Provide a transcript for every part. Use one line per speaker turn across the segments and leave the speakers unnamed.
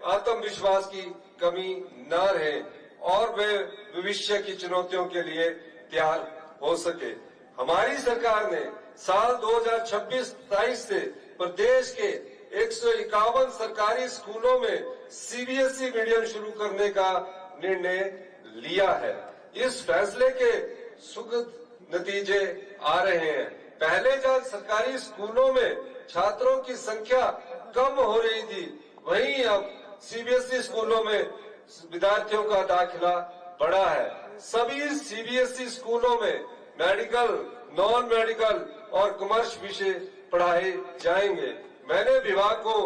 आत्मविश्वास की कमी न रहे और वे भविष्य की चुनौतियों के लिए तैयार हो सके। हमारी सरकार ने साल 2026-27 से प्रदेश के 151 सरकारी स्कूलों में सीबीएसई मीडियम शुरू करने का निर्णय लिया है। इस फैसले के सुखद नतीजे आ रहे हैं। पहले जब सरकारी स्कूलों में छात्रों की संख्या कम हो रही थी, वहीं अब सीबीएसई स्कूलों में विद्यार्थियों का दाखिला बढ़ा है। सभी सीबीएसई स्कूलों में मेडिकल, नॉन मेडिकल और कॉमर्स विषय पढ़ाए जाएंगे। मैंने विभाग को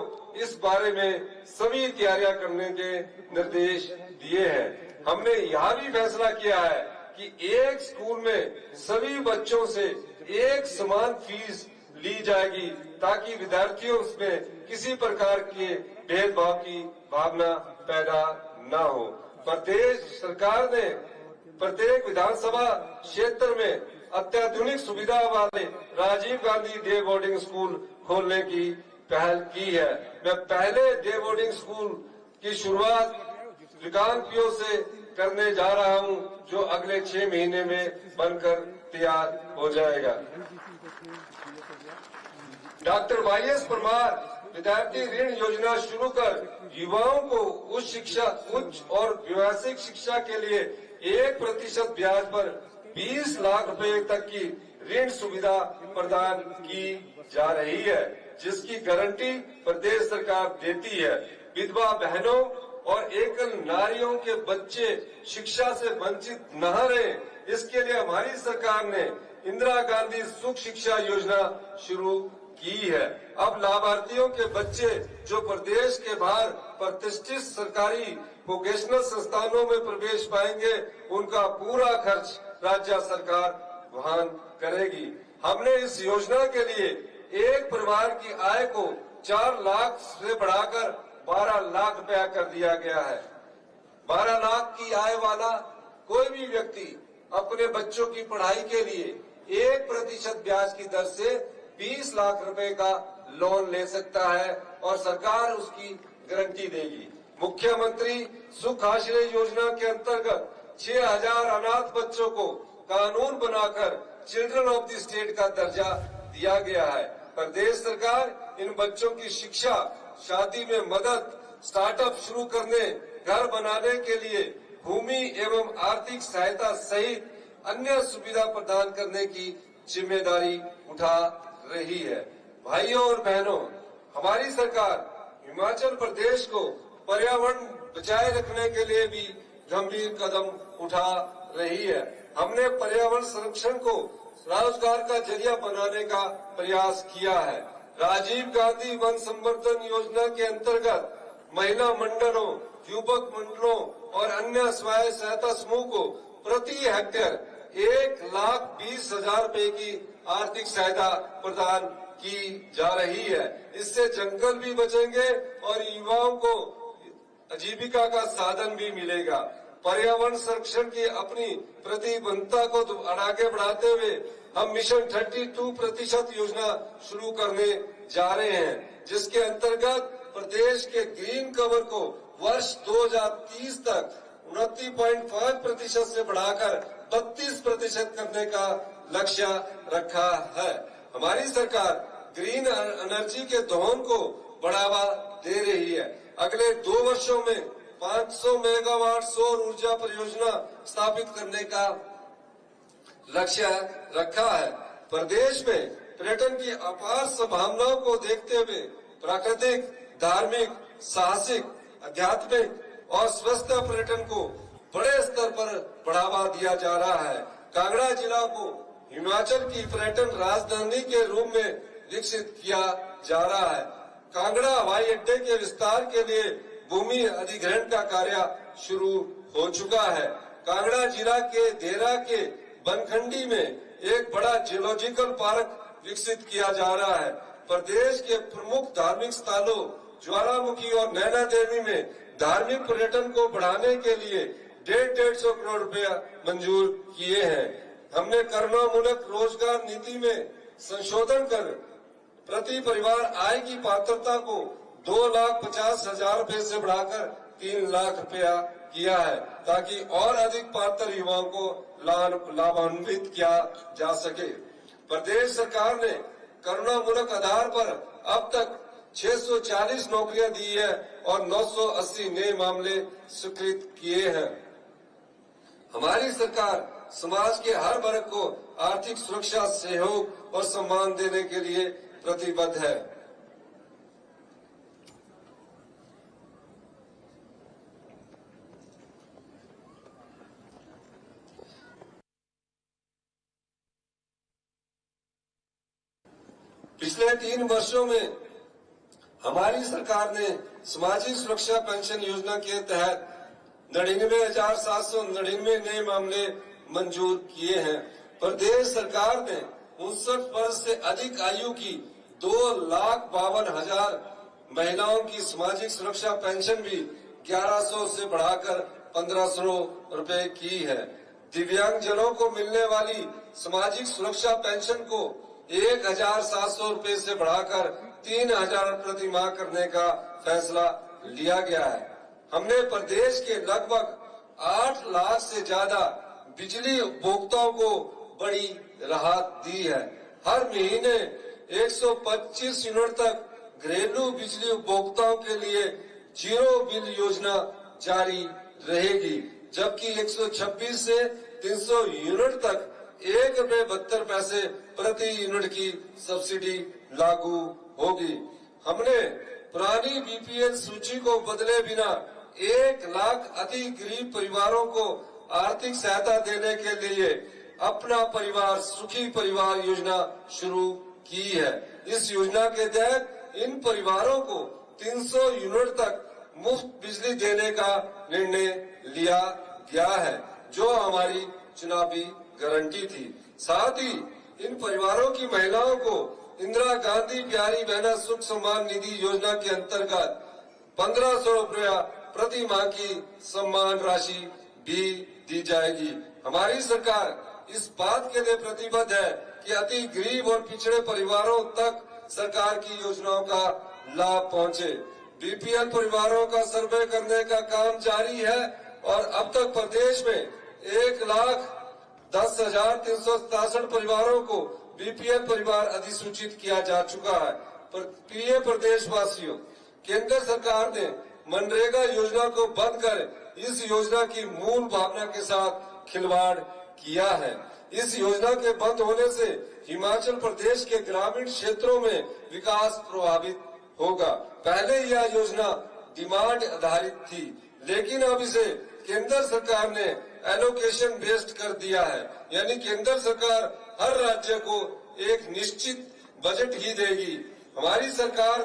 इस बारे में सभी तैयारियां करने के निर्देश दिए हैं। हमने यह भी फैसला किया है कि एक स्कूल में सभी बच्चों से एक समान फीस ली जाएगी, ताकि विद्यार्थियों में किसी प्रकार के भेदभाव की भावना पैदा न हो। प्रदेश सरकार ने प्रत्येक विधानसभा क्षेत्र में अत्याधुनिक सुविधा वाले Rajiv Gandhi day boarding school खोलने की पहल की है। मैं पहले डे बोर्डिंग स्कूल की शुरुआत रिकांगपिओ से करने जा रहा हूं, जो अगले 6 महीने में बनकर तैयार हो जाएगा। डॉक्टर वाईएस परमार विद्यार्थी ऋण योजना शुरू कर युवाओं को उच्च और व्यावसायिक शिक्षा के लिए 1% ब्याज पर 20 लाख रुपए तक की ऋण सुविधा प्रदान की जा रही है, जिसकी गारंटी प्रदेश सरकार देती है। विधवा बहनों और एकल नारियों के बच्चे शिक्षा से वंचित न रहे, इसके लिए हमारी सरकार ने इंदिरा गांधी सुख शिक्षा योजना शुरू की है। अब लाभार्थियों के बच्चे जो प्रदेश के बाहर प्रतिष्ठित सरकारी वोकेशनल संस्थानों में प्रवेश पाएंगे, उनका पूरा खर्च राज्य सरकार वहन करेगी। हमने इस योजना के लिए एक परिवार की आय को 4 लाख से बढ़ाकर 12 लाख रुपया कर दिया गया है। 12 लाख की आय वाला कोई भी व्यक्ति अपने बच्चों की पढ़ाई के लिए 1% ब्याज की दर से 20 लाख रुपए का लोन ले सकता है और सरकार उसकी गारंटी देगी। मुख्यमंत्री सुख आश्रय योजना के अंतर्गत 6000 अनाथ बच्चों को कानून बनाकर चिल्ड्रन ऑफ द स्टेट का दर्जा दिया गया है। प्रदेश सरकार इन बच्चों की शिक्षा, शादी में मदद, स्टार्टअप शुरू करने, घर बनाने के लिए भूमि एवं आर्थिक सहायता सहित अन्य सुविधा प्रदान करने की जिम्मेदारी उठा रही है। भाइयों और बहनों, हमारी सरकार हिमाचल प्रदेश को पर्यावरण बचाए रखने के लिए भी गंभीर कदम उठा रही है। हमने पर्यावरण संरक्षण को रोजगार का जरिया बनाने का प्रयास किया है। राजीव गांधी वन संवर्धन योजना के अंतर्गत महिला मंडलों, युवक मंडलों और अन्य स्वयं सहायता समूह को प्रति हेक्टेयर 1,20,000 रुपए की आर्थिक सहायता प्रदान की जा रही है। इससे जंगल भी बचेंगे और युवाओं को आजीविका का साधन भी मिलेगा। पर्यावरण संरक्षण की अपनी प्रतिबद्धता को आगे बढ़ाते हुए हम मिशन 32% योजना शुरू करने जा रहे हैं, जिसके अंतर्गत प्रदेश के ग्रीन कवर को वर्ष 2030 तक 29.5% से बढ़ाकर 32% करने का लक्ष्य रखा है। हमारी सरकार ग्रीन एनर्जी के दोहन को बढ़ावा दे रही है। अगले 2 वर्षों में 500 मेगावाट सौर ऊर्जा परियोजना स्थापित करने का लक्ष्य रखा है। प्रदेश में पर्यटन की अपार संभावनाओं को देखते हुए प्राकृतिक, धार्मिक, साहसिक, आध्यात्मिक और स्वस्थ पर्यटन को बड़े स्तर पर बढ़ावा दिया जा रहा है। कांगड़ा जिला को हिमाचल की पर्यटन राजधानी के रूप में विकसित किया जा रहा है। कांगड़ा हवाई अड्डे के विस्तार के लिए भूमि अधिग्रहण का कार्य शुरू हो चुका है। कांगड़ा जिला के देहरा के बनखंडी में एक बड़ा जियोलॉजिकल पार्क विकसित किया जा रहा है। प्रदेश के प्रमुख धार्मिक स्थलों ज्वालामुखी और नैना देवी में धार्मिक पर्यटन को बढ़ाने के लिए 150 करोड़ रुपया मंजूर किए हैं। हमने करुणामूलक रोजगार नीति में संशोधन कर प्रति परिवार आय की पात्रता को 2,50,000 रुपए से बढ़ाकर 3 लाख रुपया किया है, ताकि और अधिक पात्र युवाओं को लाभान्वित किया जा सके। प्रदेश सरकार ने करुणामूलक आधार पर अब तक 640 नौकरियां दी है और 980 नए मामले स्वीकृत किए हैं। हमारी सरकार समाज के हर वर्ग को आर्थिक सुरक्षा, सहयोग और सम्मान देने के लिए प्रतिबद्ध है। पिछले 3 वर्षों में हमारी सरकार ने सामाजिक सुरक्षा पेंशन योजना के तहत 99,799 नए मामले मंजूर किए हैं। प्रदेश सरकार ने 59 वर्ष से अधिक आयु की 2,52,000 महिलाओं की सामाजिक सुरक्षा पेंशन भी 1100 से बढ़ाकर 1,500 रुपए की है। दिव्यांगजनों को मिलने वाली सामाजिक सुरक्षा पेंशन को 1,700 रुपए से बढ़ाकर 3,000 प्रति माह करने का फैसला लिया गया है। हमने प्रदेश के लगभग 8 लाख से ज्यादा बिजली उपभोक्ताओं को बड़ी राहत दी है। हर महीने 125 यूनिट तक घरेलू बिजली उपभोक्ताओं के लिए जीरो बिल योजना जारी रहेगी, जबकि 126 से 300 यूनिट तक ₹1.72 प्रति यूनिट की सब्सिडी लागू होगी। हमने पुरानी बीपीएल सूची को बदले बिना 1 लाख अति गरीब परिवारों को आर्थिक सहायता देने के लिए अपना परिवार सुखी परिवार योजना शुरू की है। इस योजना के तहत इन परिवारों को 300 यूनिट तक मुफ्त बिजली देने का निर्णय लिया गया है, जो हमारी चुनावी गारंटी थी। साथ ही इन परिवारों की महिलाओं को इंदिरा गांधी प्यारी बहना सुख सम्मान निधि योजना के अंतर्गत 1,500 रुपया प्रति माह की सम्मान राशि भी दी जाएगी। हमारी सरकार इस बात के लिए प्रतिबद्ध है कि अति गरीब और पिछड़े परिवारों तक सरकार की योजनाओं का लाभ पहुंचे। बीपीएल परिवारों का सर्वे करने का काम जारी है और अब तक प्रदेश में 1,10,367 परिवारों को बीपीएल परिवार अधिसूचित किया जा चुका है। प्रिय प्रदेशवासियों, केंद्र सरकार ने मनरेगा योजना को बंद कर इस योजना की मूल भावना के साथ खिलवाड़ किया है। इस योजना के बंद होने से हिमाचल प्रदेश के ग्रामीण क्षेत्रों में विकास प्रभावित होगा। पहले यह योजना डिमांड आधारित थी, लेकिन अब इसे केंद्र सरकार ने एलोकेशन बेस्ड कर दिया है, यानी केंद्र सरकार हर राज्य को एक निश्चित बजट ही देगी। हमारी सरकार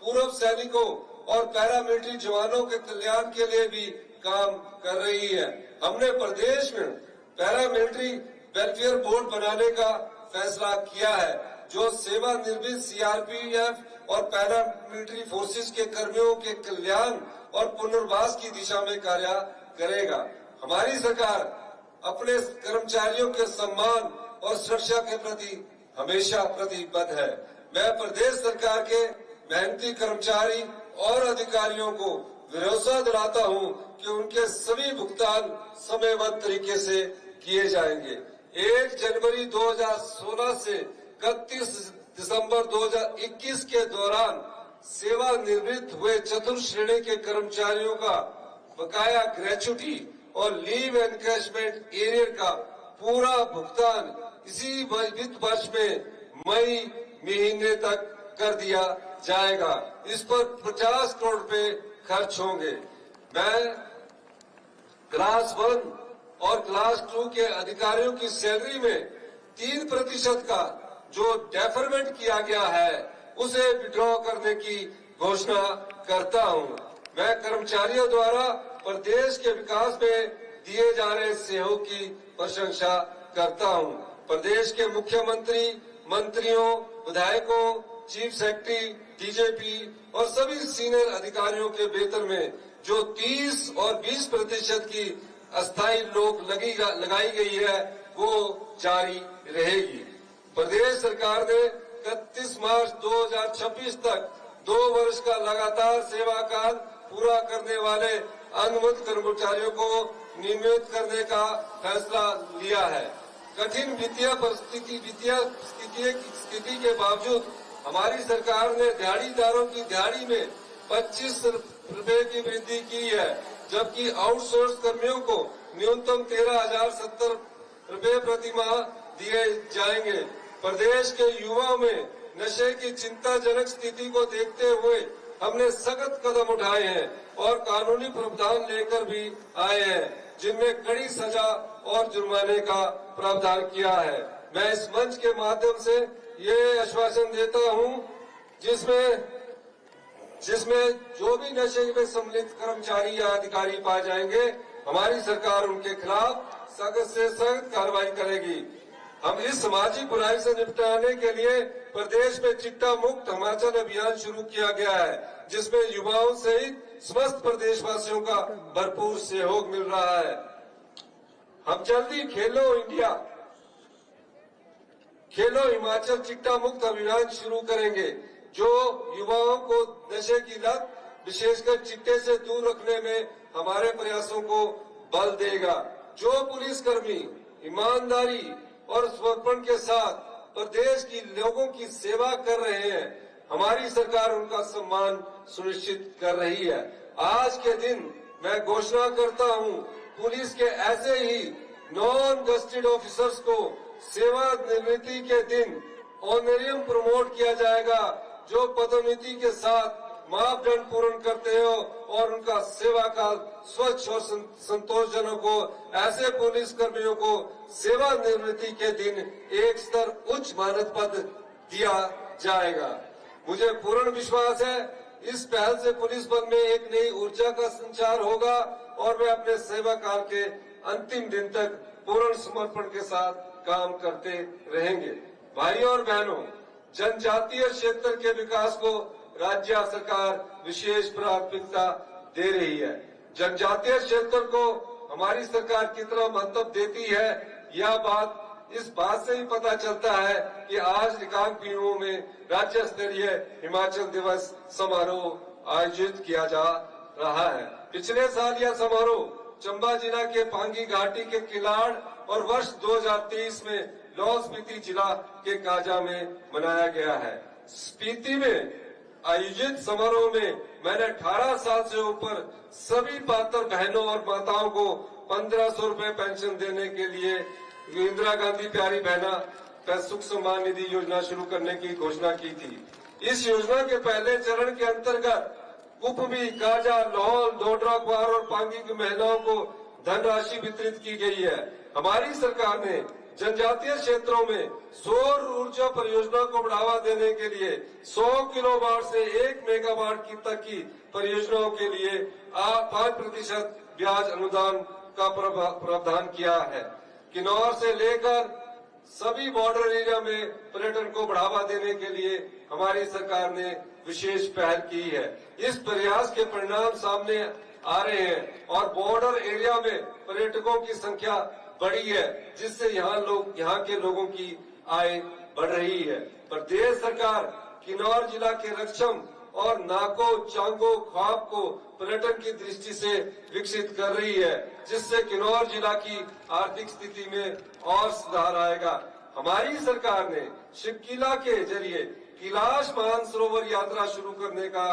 पूर्व सैनिकों और पैरामिलिट्री जवानों के कल्याण के लिए भी काम कर रही है। हमने प्रदेश में पैरामिलिट्री वेलफेयर बोर्ड बनाने का फैसला किया है, जो सेवानिवृत्त सीआरपीएफ और पैरामिलिट्री फोर्सेस के कर्मियों के कल्याण और पुनर्वास की दिशा में कार्य करेगा। हमारी सरकार अपने कर्मचारियों के सम्मान और सुरक्षा के प्रति हमेशा प्रतिबद्ध है। मैं प्रदेश सरकार के मेहनती कर्मचारी और अधिकारियों को भरोसा दिलाता हूं कि उनके सभी भुगतान समयबद्ध तरीके से किए जाएंगे। 1 जनवरी 2016 से 31 दिसंबर 2021 के दौरान सेवानिवृत्त हुए चतुर्थ श्रेणी के कर्मचारियों का बकाया ग्रेच्युटी और लीव एनकैशमेंट एरियर का पूरा भुगतान इसी वित्त वर्ष में मई महीने तक कर दिया जाएगा। इस पर 50 करोड़ रुपए खर्च होंगे। मैं क्लास 1 और क्लास 2 के अधिकारियों की सैलरी में 3% का जो डेफरमेंट किया गया है, उसे विड्रॉ करने की घोषणा करता हूं। मैं कर्मचारियों द्वारा प्रदेश के विकास में दिए जा रहे सहयोग की प्रशंसा करता हूं। प्रदेश के मुख्यमंत्री, मंत्रियों, विधायकों, चीफ सेक्रेटरी, डीजीपी और सभी सीनियर अधिकारियों के वेतन में जो 30 और 20% की अस्थायी रोक लगाई गई है, वो जारी रहेगी। प्रदेश सरकार ने 31 मार्च 2026 तक 2 वर्ष का लगातार सेवा काल पूरा करने वाले अनुबंध कर्मचारियों को नियमित करने का फैसला लिया है। कठिन वित्तीय स्थिति के बावजूद हमारी सरकार ने दिहाड़ीदारों की दिहाड़ी में 25 रुपए की वृद्धि की है, जबकि आउटसोर्स कर्मियों को न्यूनतम 13,070 रुपए प्रति माह दिए जाएंगे। प्रदेश के युवाओं में नशे की चिंताजनक स्थिति को देखते हुए हमने सख्त कदम उठाए हैं और कानूनी प्रावधान लेकर भी आए हैं, जिनमें कड़ी सजा और जुर्माने का प्रावधान किया है। मैं इस मंच के माध्यम से ये आश्वासन देता हूं, जिसमें जो भी नशे में सम्मिलित कर्मचारी या अधिकारी पाए जाएंगे, हमारी सरकार उनके खिलाफ सख्त से सख्त कार्रवाई करेगी। हम इस सामाजिक बुराई से निपटाने के लिए प्रदेश में चिट्टा मुक्त हिमाचल अभियान शुरू किया गया है, जिसमें युवाओं सहित समस्त प्रदेशवासियों का भरपूर सहयोग मिल रहा है। हम जल्दी खेलो हिमाचल चिट्टा मुक्त अभियान शुरू करेंगे, जो युवाओं को नशे की लत विशेषकर चिट्टे से दूर रखने में हमारे प्रयासों को बल देगा। जो पुलिसकर्मी ईमानदारी और समर्पण के साथ प्रदेश की लोगों की सेवा कर रहे हैं, हमारी सरकार उनका सम्मान सुनिश्चित कर रही है। आज के दिन मैं घोषणा करता हूं, पुलिस के ऐसे ही नॉन गस्टेड ऑफिसर्स को सेवानिवृत्ति के दिन ऑनरेरियम प्रमोट किया जाएगा, जो पदोन्नति के साथ मापदंड पूर्ण करते हो और उनका सेवा काल स्वच्छ और संतोषजनक हो। ऐसे पुलिस कर्मियों को सेवानिवृत्ति के दिन एक स्तर उच्च मानद पद दिया जाएगा। मुझे पूर्ण विश्वास है, इस पहल से पुलिस बल में एक नई ऊर्जा का संचार होगा और वे अपने सेवा काल के अंतिम दिन तक पूर्ण समर्पण के साथ काम करते रहेंगे। भाइयों और बहनों, जनजातीय क्षेत्र के विकास को राज्य सरकार विशेष प्राथमिकता दे रही है। जनजातीय क्षेत्र को हमारी सरकार कितना महत्व देती है, यह बात इस बात से ही पता चलता है कि आज रिकांगपिओ में राज्य स्तरीय हिमाचल दिवस समारोह आयोजित किया जा रहा है। पिछले साल यह समारोह चंबा जिला के पांगी घाटी के किलाड़ और वर्ष 2023 में लाहौल स्पीति जिला के काजा में मनाया गया है। स्पीति में आयोजित समारोह में मैंने 18 साल से ऊपर सभी पात्र बहनों और माताओं को 1500 रुपए पेंशन देने के लिए इंदिरा गांधी प्यारी बहना सुख सम्मान निधि योजना शुरू करने की घोषणा की थी। इस योजना के पहले चरण के अंतर्गत कुपवी, काजा, लाहौल, डोडरा, क्वार और पांगी की महिलाओं को धनराशि वितरित की गई है। हमारी सरकार ने जनजातीय क्षेत्रों में सौर ऊर्जा परियोजना को बढ़ावा देने के लिए 100 किलोवाट से 1 मेगावाट तक की परियोजनाओं के लिए 5% ब्याज अनुदान का प्रावधान किया है। किन्नौर से लेकर सभी बॉर्डर एरिया में पर्यटन को बढ़ावा देने के लिए हमारी सरकार ने विशेष पहल की है। इस प्रयास के परिणाम सामने आ रहे हैं और बॉर्डर एरिया में पर्यटकों की संख्या बढ़ी है, जिससे यहाँ के लोगों की आय बढ़ रही है। प्रदेश सरकार किन्नौर जिला के रक्षम और नाको, चांगो, ख्वाब को पर्यटन की दृष्टि से विकसित कर रही है, जिससे किन्नौर जिला की आर्थिक स्थिति में और सुधार आएगा। हमारी सरकार ने शिवकिला के जरिए कैलाश मानसरोवर यात्रा शुरू करने का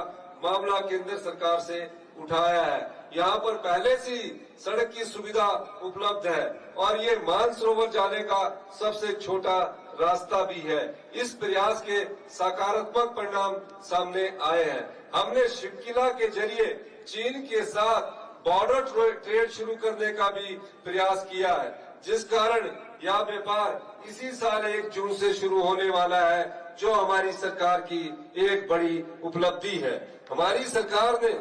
मामला केंद्र सरकार से उठाया है। यहाँ पर पहले से ही सड़क की सुविधा उपलब्ध है और ये मानसरोवर जाने का सबसे छोटा रास्ता भी है। इस प्रयास के सकारात्मक परिणाम सामने आए हैं। हमने शिवकिला के जरिए चीन के साथ बॉर्डर ट्रेड शुरू करने का भी प्रयास किया है, जिस कारण यह व्यापार इसी साल 1 जून से शुरू होने वाला है, जो हमारी सरकार की एक बड़ी उपलब्धि है। हमारी सरकार ने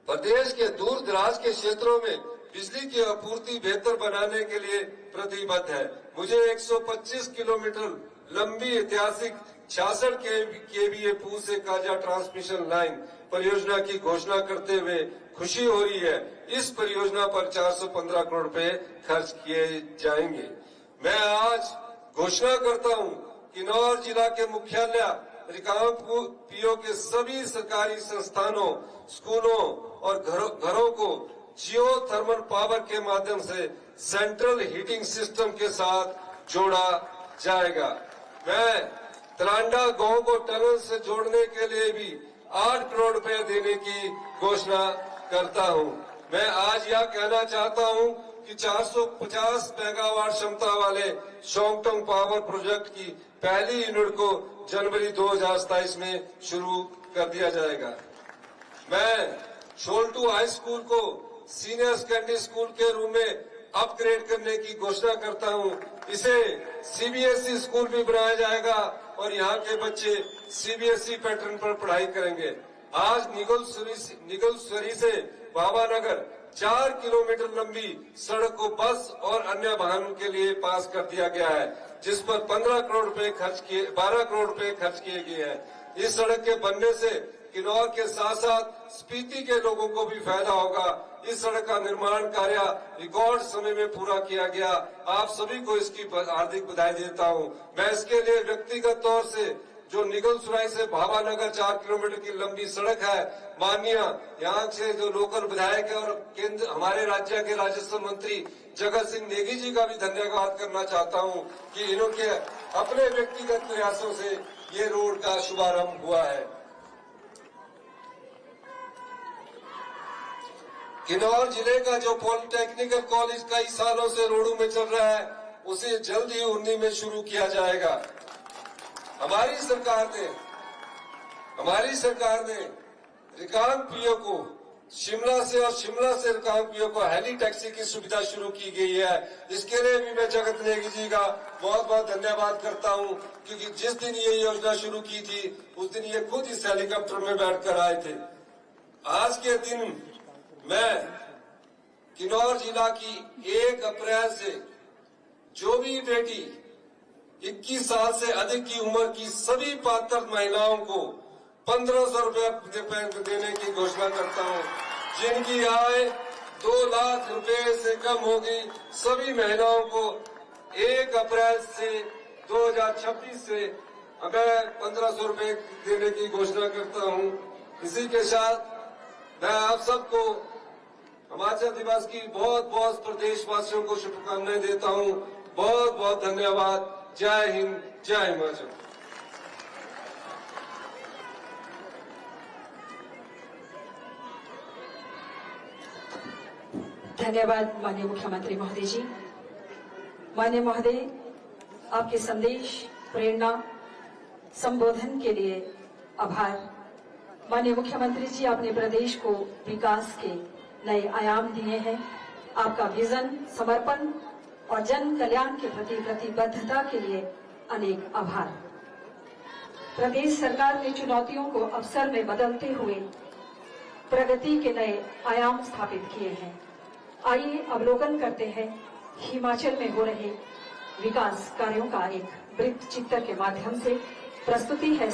प्रदेश के दूर दराज के क्षेत्रों में बिजली की आपूर्ति बेहतर बनाने के लिए प्रतिबद्ध है। मुझे 125 किलोमीटर लंबी ऐतिहासिक 66 केवीए पूह से काजा ट्रांसमिशन लाइन परियोजना की घोषणा करते हुए खुशी हो रही है। इस परियोजना पर 415 करोड़ रुपए खर्च किए जाएंगे। मैं आज घोषणा करता हूं, किन्नौर जिला के मुख्यालय रिकांगपिओ के सभी सरकारी संस्थानों, स्कूलों और घरों को जियो थर्मल पावर के माध्यम से सेंट्रल हीटिंग सिस्टम के साथ जोड़ा जाएगा। मैं तरांडा गांव को टनल से जोड़ने के लिए भी 8 करोड़ रुपए देने की घोषणा करता हूं। मैं आज यह कहना चाहता हूं कि 450 मेगावाट क्षमता वाले शोंगटोंग पावर प्रोजेक्ट की पहली यूनिट को जनवरी 2027 में शुरू कर दिया जाएगा। मैं छोल्टू हाई स्कूल को सीनियर सेकेंडरी स्कूल के रूप में अपग्रेड करने की घोषणा करता हूं। इसे सीबीएसई स्कूल भी बनाया जाएगा और यहाँ के बच्चे सीबीएसई पैटर्न पर पढ़ाई करेंगे। आज निगलसरी से बाबानगर 4 किलोमीटर लंबी सड़क को बस और अन्य वाहनों के लिए पास कर दिया गया है, जिस पर 12 करोड़ रुपए खर्च किए गए हैं। इस सड़क के बनने से किन्नौर के साथ साथ स्पीति के लोगों को भी फायदा होगा। इस सड़क का निर्माण कार्य रिकॉर्ड समय में पूरा किया गया। आप सभी को इसकी हार्दिक बधाई देता हूं। मैं इसके लिए व्यक्तिगत तौर से जो निगलसराय से भावानगर 4 किलोमीटर की लंबी सड़क है, माननीय यहाँ से जो लोकल विधायक है और केंद्र हमारे राज्य के राजस्व मंत्री जगत सिंह नेगी जी का भी धन्यवाद करना चाहता हूँ कि इन्होंने अपने व्यक्तिगत प्रयासों से ये रोड का शुभारंभ हुआ है। किन्नौर जिले का जो पॉलिटेक्निकल कॉलेज कई सालों से रोडों में चल रहा है, उसे जल्द ही उन्नी में शुरू किया जाएगा। हमारी सरकार ने रिकांगपिओ को शिमला से रिकांगपिओ को हेली टैक्सी की सुविधा शुरू की गई है। इसके लिए भी मैं जगत नेगी जी का बहुत बहुत धन्यवाद करता हूं, क्योंकि जिस दिन ये योजना शुरू की थी उस दिन ये खुद इस हेलीकॉप्टर में बैठकर आए थे। आज के दिन मैं किन्नौर जिला की 1 अप्रैल से जो भी बेटी 21 साल से अधिक की उम्र की सभी पात्र महिलाओं को 1500 रुपए देने की घोषणा करता हूं। जिनकी आय 2 लाख रुपए से कम होगी, सभी महिलाओं को 1 अप्रैल से 2026 से मैं 1500 रुपए देने की घोषणा करता हूं। इसी के साथ मैं आप सबको हिमाचल दिवस की बहुत प्रदेशवासियों को शुभकामनाएं देता हूं। बहुत बहुत धन्यवाद। जय हिंद, जय हिमाचल।
धन्यवाद माननीय मुख्यमंत्री महोदय जी। माननीय महोदय, आपके संदेश, प्रेरणा, संबोधन के लिए आभार। माननीय मुख्यमंत्री जी, आपने प्रदेश को विकास के नए आयाम दिए हैं। आपका विजन, समर्पण और जन कल्याण के प्रति प्रतिबद्धता के लिए अनेक आभार। प्रदेश सरकार ने चुनौतियों को अवसर में बदलते हुए प्रगति के नए आयाम स्थापित किए हैं। आइए अवलोकन करते हैं हिमाचल में हो रहे विकास कार्यों का एक वृत्त चित्र के माध्यम से। प्रस्तुति है